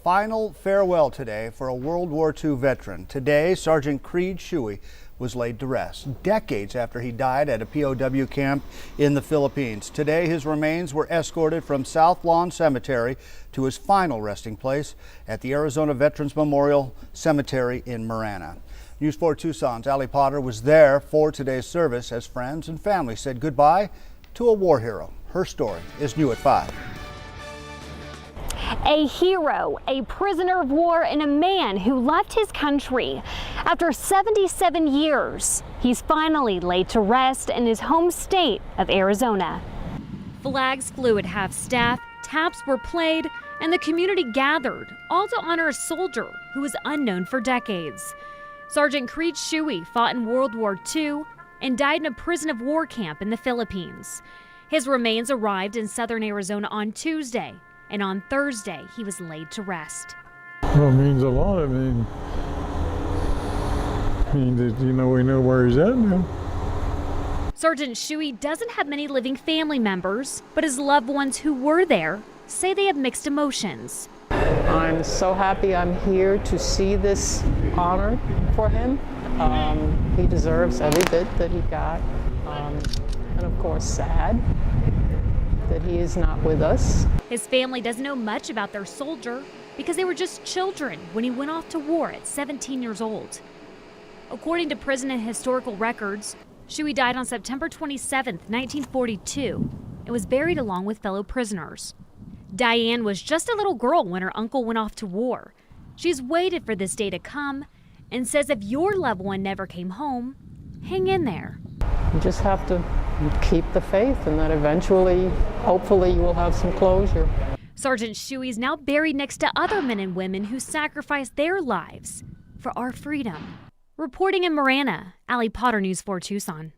final farewell today for a World War II veteran. Today, Sergeant Creed Shuey was laid to rest, decades after he died at a POW camp in the Philippines. Today, his remains were escorted from South Lawn Cemetery to his final resting place at the Arizona Veterans Memorial Cemetery in Marana. News 4 Tucson's Ali Potter was there for today's service as friends and family said goodbye to a war hero. Her story is new at 5. A hero, a prisoner of war, and a man who left his country. After 77 years, he's finally laid to rest in his home state of Arizona. Flags flew at half-staff, taps were played, and the community gathered, all to honor a soldier who was unknown for decades. Sergeant Creed Shuey fought in World War II and died in a prison of war camp in the Philippines. His remains arrived in southern Arizona on Tuesday, and on Thursday, he was laid to rest. Well, it means a lot. I mean that, we know where he's at now. Sergeant Shuey doesn't have many living family members, but his loved ones who were there say they have mixed emotions. I'm so happy I'm here to see this honor for him. He deserves every bit that he got. And of course, sad that he is not with us. His family doesn't know much about their soldier because they were just children when he went off to war at 17 years old. According to prison and historical records, Shuey died on September 27, 1942, and was buried along with fellow prisoners. Diane was just a little girl when her uncle went off to war. She's waited for this day to come and says if your loved one never came home, hang in there. You just have to keep the faith, and that eventually, hopefully, you will have some closure. Sergeant Shuey is now buried next to other men and women who sacrificed their lives for our freedom. Reporting in Marana, Ali Potter, News 4 Tucson.